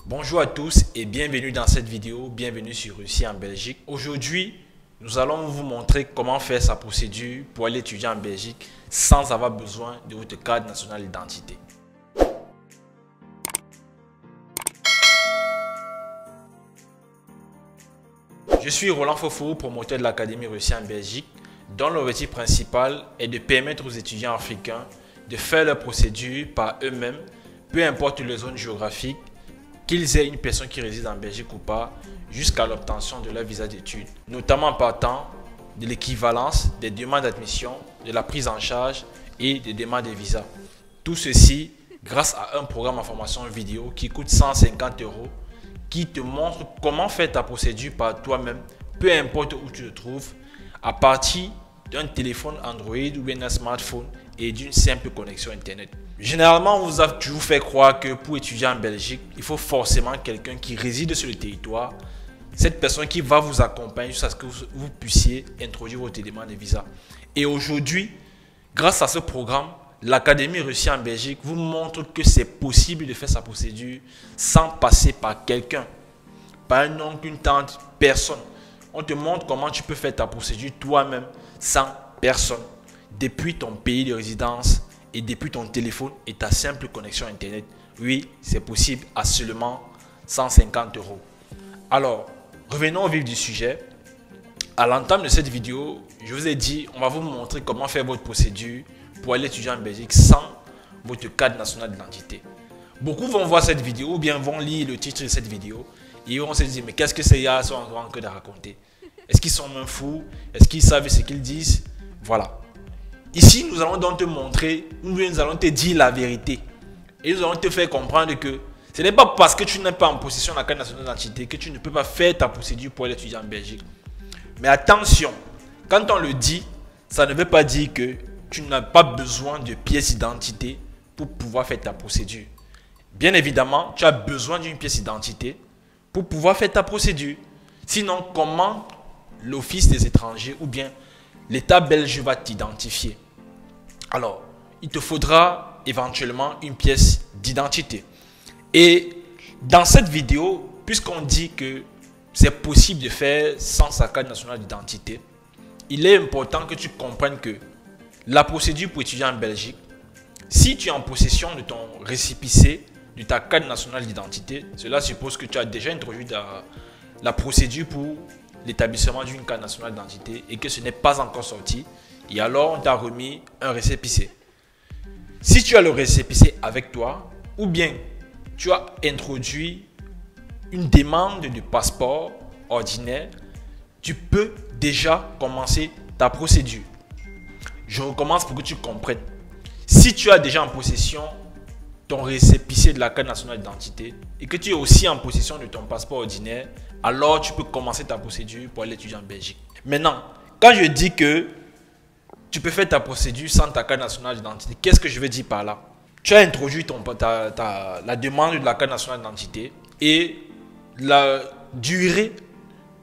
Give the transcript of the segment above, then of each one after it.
Bonjour à tous et bienvenue dans cette vidéo, bienvenue sur Russie en Belgique. Aujourd'hui, nous allons vous montrer comment faire sa procédure pour aller étudier en Belgique sans avoir besoin de votre carte nationale d'identité. Je suis Roland Fofo, promoteur de l'Académie Russie en Belgique, dont l'objectif principal est de permettre aux étudiants africains de faire leur procédure par eux-mêmes, peu importe les zones géographiques, qu'ils aient une personne qui réside en Belgique ou pas, jusqu'à l'obtention de leur visa d'études, notamment en partant de l'équivalence des demandes d'admission, de la prise en charge et des demandes de visa. Tout ceci grâce à un programme en formation vidéo qui coûte 150 €, qui te montre comment faire ta procédure par toi-même, peu importe où tu te trouves, à partir d'un téléphone Android ou bien d'un smartphone et d'une simple connexion Internet. Généralement, on vous a toujours fait croire que pour étudier en Belgique, il faut forcément quelqu'un qui réside sur le territoire, cette personne qui va vous accompagner jusqu'à ce que vous puissiez introduire votre demande de visa. Et aujourd'hui, grâce à ce programme, l'Académie Russie en Belgique vous montre que c'est possible de faire sa procédure sans passer par quelqu'un, par un oncle, une tante, personne. On te montre comment tu peux faire ta procédure toi-même sans personne, depuis ton pays de résidence et depuis ton téléphone et ta simple connexion Internet. Oui, c'est possible à seulement 150 €. Alors, revenons au vif du sujet. À l'entame de cette vidéo, je vous ai dit, on va vous montrer comment faire votre procédure pour aller étudier en Belgique sans votre carte nationale d'identité. Beaucoup vont voir cette vidéo ou bien vont lire le titre de cette vidéo et vont se dire, mais qu'est-ce que ces gars sont en train de raconter? Est-ce qu'ils sont même fous? Est-ce qu'ils savent ce qu'ils disent? Voilà. Ici, nous allons donc te montrer, nous allons te dire la vérité. Et nous allons te faire comprendre que ce n'est pas parce que tu n'es pas en possession de la carte nationale d'identité que tu ne peux pas faire ta procédure pour aller étudier en Belgique. Mais attention, quand on le dit, ça ne veut pas dire que tu n'as pas besoin de pièce d'identité pour pouvoir faire ta procédure. Bien évidemment, tu as besoin d'une pièce d'identité pour pouvoir faire ta procédure. Sinon, comment l'Office des étrangers ou bien l'État belge va t'identifier? Alors, il te faudra éventuellement une pièce d'identité. Et dans cette vidéo, puisqu'on dit que c'est possible de faire sans sa carte nationale d'identité, il est important que tu comprennes que la procédure pour étudier en Belgique, si tu es en possession de ton récépissé, de ta carte nationale d'identité, cela suppose que tu as déjà introduit la procédure pour l'établissement d'une carte nationale d'identité et que ce n'est pas encore sorti, et alors on t'a remis un récépissé. Si tu as le récépissé avec toi, ou bien tu as introduit une demande de passeport ordinaire, tu peux déjà commencer ta procédure. Je recommence pour que tu comprennes. Si tu as déjà en possession ton récépissé de la carte nationale d'identité et que tu es aussi en possession de ton passeport ordinaire, alors tu peux commencer ta procédure pour aller étudier en Belgique. Maintenant, quand je dis que tu peux faire ta procédure sans ta carte nationale d'identité, qu'est-ce que je veux dire par là? Tu as introduit la demande de la carte nationale d'identité et la durée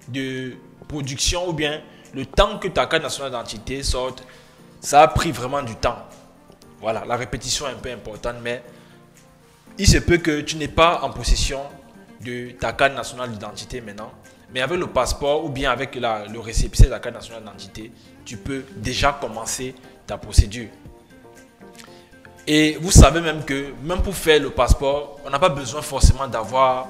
de production ou bien le temps que ta carte nationale d'identité sorte, ça a pris vraiment du temps. Voilà, la répétition est un peu importante, mais il se peut que tu n'es pas en possession de ta carte nationale d'identité maintenant, mais avec le passeport ou bien avec le récépissé de la carte nationale d'identité, tu peux déjà commencer ta procédure. Et vous savez même que même pour faire le passeport, on n'a pas besoin forcément d'avoir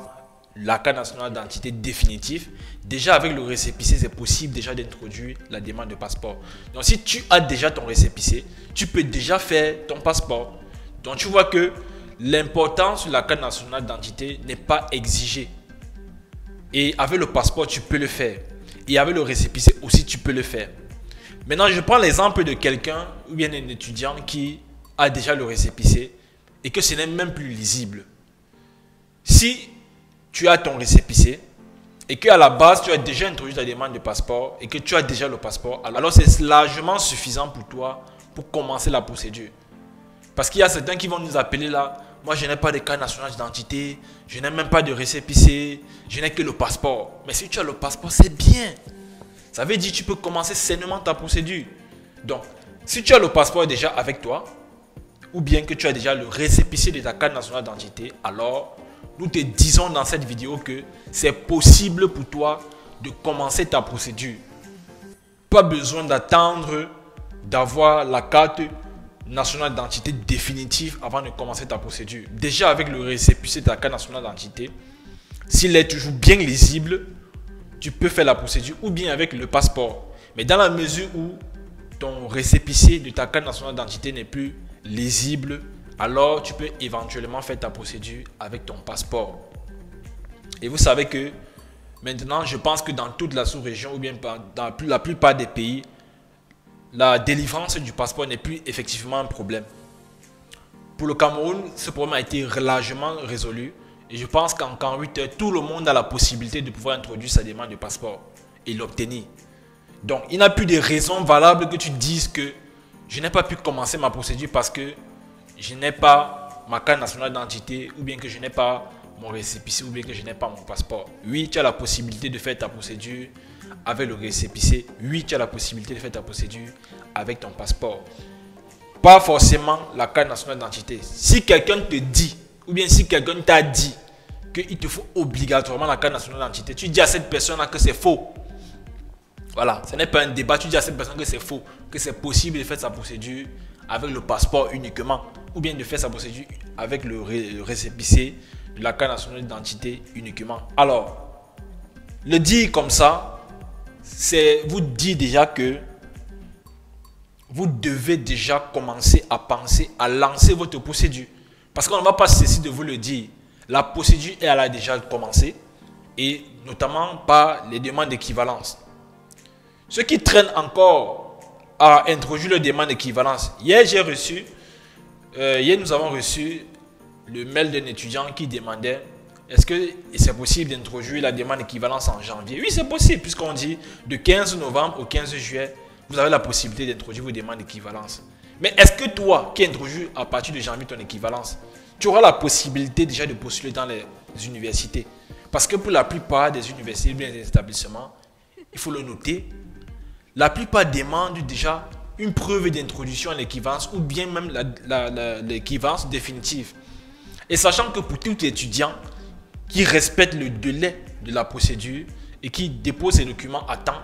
la carte nationale d'identité définitive. Déjà avec le récépissé, c'est possible déjà d'introduire la demande de passeport. Donc si tu as déjà ton récépissé, tu peux déjà faire ton passeport. Donc tu vois que l'importance de la carte nationale d'identité n'est pas exigée. Et avec le passeport, tu peux le faire. Et avec le récépissé aussi, tu peux le faire. Maintenant, je prends l'exemple de quelqu'un ou bien d'un étudiant qui a déjà le récépissé et que ce n'est même plus lisible. Si tu as ton récépissé et qu'à la base, tu as déjà introduit ta demande de passeport et que tu as déjà le passeport, alors c'est largement suffisant pour toi pour commencer la procédure. Parce qu'il y a certains qui vont nous appeler là, moi je n'ai pas de carte nationale d'identité, je n'ai même pas de récépissé, je n'ai que le passeport. Mais si tu as le passeport, c'est bien. Ça veut dire que tu peux commencer sainement ta procédure. Donc, si tu as le passeport déjà avec toi, ou bien que tu as déjà le récépissé de ta carte nationale d'identité, alors nous te disons dans cette vidéo que c'est possible pour toi de commencer ta procédure. Pas besoin d'attendre d'avoir la carte nationale d'identité définitive avant de commencer ta procédure. Déjà avec le récépissé de ta carte nationale d'identité, s'il est toujours bien lisible, tu peux faire la procédure ou bien avec le passeport. Mais dans la mesure où ton récépissé de ta carte nationale d'identité n'est plus lisible, alors tu peux éventuellement faire ta procédure avec ton passeport. Et vous savez que maintenant, je pense que dans toute la sous-région ou bien dans la plupart des pays, la délivrance du passeport n'est plus effectivement un problème. Pour le Cameroun, ce problème a été largement résolu. Et je pense qu'en 48 heures, tout le monde a la possibilité de pouvoir introduire sa demande de passeport et l'obtenir. Donc, il n'y a plus de raison valable que tu dises que je n'ai pas pu commencer ma procédure parce que je n'ai pas ma carte nationale d'identité ou bien que je n'ai pas mon récépissé ou bien que je n'ai pas mon passeport. Oui, tu as la possibilité de faire ta procédure avec le récépissé. Oui, tu as la possibilité de faire ta procédure avec ton passeport. Pas forcément la carte nationale d'identité. Si quelqu'un te dit ou bien si quelqu'un t'a dit qu'il te faut obligatoirement la carte nationale d'identité, tu dis à cette personne-là que c'est faux. Voilà, ce n'est pas un débat. Tu dis à cette personne que c'est faux, que c'est possible de faire sa procédure avec le passeport uniquement, ou bien de faire sa procédure avec le récépissé de la carte nationale d'identité uniquement. Alors, le dire comme ça, c'est vous dire déjà que vous devez déjà commencer à penser à lancer votre procédure. Parce qu'on ne va pas cesser de vous le dire. La procédure, elle a déjà commencé, et notamment par les demandes d'équivalence. Ceux qui traînent encore à introduire le demande d'équivalence. Hier, nous avons reçu le mail d'un étudiant qui demandait est-ce que c'est possible d'introduire la demande d'équivalence en janvier? Oui, c'est possible, puisqu'on dit de 15 novembre au 15 juillet, vous avez la possibilité d'introduire vos demandes d'équivalence. Mais est-ce que toi, qui introduis à partir de janvier ton équivalence, tu auras la possibilité déjà de postuler dans les universités? Parce que pour la plupart des universités, des établissements, il faut le noter, la plupart demandent déjà une preuve d'introduction à l'équivalence ou bien même l'équivalence définitive. Et sachant que pour tout étudiant qui respecte le délai de la procédure et qui dépose ses documents à temps,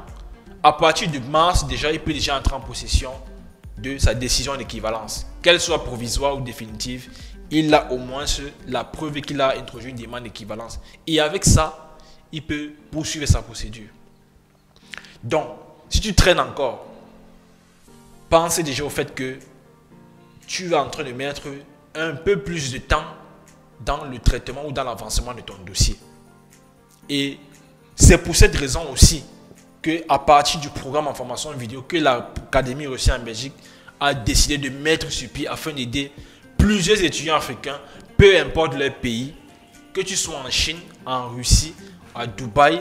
à partir de mars, déjà, il peut déjà entrer en possession de sa décision d'équivalence. Qu'elle soit provisoire ou définitive, il a au moins la preuve qu'il a introduit une demande d'équivalence. Et avec ça, il peut poursuivre sa procédure. Donc, si tu traînes encore, pense déjà au fait que tu es en train de mettre un peu plus de temps dans le traitement ou dans l'avancement de ton dossier. Et c'est pour cette raison aussi qu'à partir du programme en formation vidéo que l'Académie reçue en Belgique a décidé de mettre sur pied afin d'aider plusieurs étudiants africains, peu importe leur pays, que tu sois en Chine, en Russie, à Dubaï,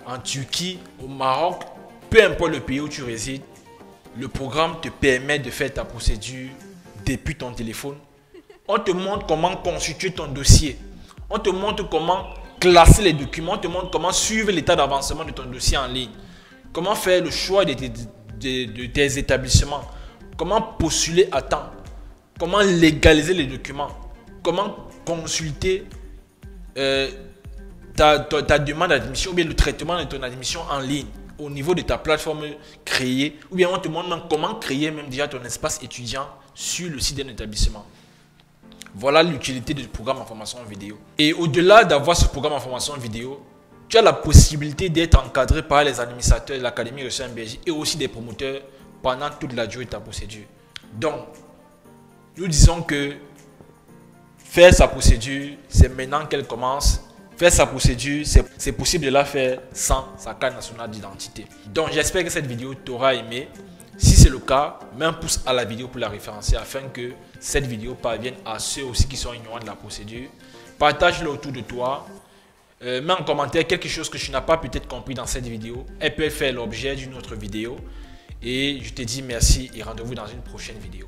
en Turquie, au Maroc, peu importe le pays où tu résides, le programme te permet de faire ta procédure depuis ton téléphone. On te montre comment constituer ton dossier. On te montre comment classer les documents. On te montre comment suivre l'état d'avancement de ton dossier en ligne. Comment faire le choix de tes établissements. Comment postuler à temps. Comment légaliser les documents. Comment consulter ta demande d'admission ou bien le traitement de ton admission en ligne au niveau de ta plateforme créée, ou bien on te montre même comment créer même déjà ton espace étudiant sur le site d'un établissement. Voilà l'utilité du programme en formation vidéo. Et au-delà d'avoir ce programme en formation vidéo, tu as la possibilité d'être encadré par les administrateurs de l'Académie reçue en Belgique et aussi des promoteurs pendant toute la durée de ta procédure. Donc, nous disons que faire sa procédure, c'est maintenant qu'elle commence. Faire sa procédure, c'est possible de la faire sans sa carte nationale d'identité. Donc, j'espère que cette vidéo t'aura aimé. Si c'est le cas, mets un pouce à la vidéo pour la référencer afin que cette vidéo parvienne à ceux aussi qui sont ignorants de la procédure. Partage-le autour de toi. Mets en commentaire quelque chose que tu n'as pas peut-être compris dans cette vidéo. Elle peut faire l'objet d'une autre vidéo. Et je te dis merci et rendez-vous dans une prochaine vidéo.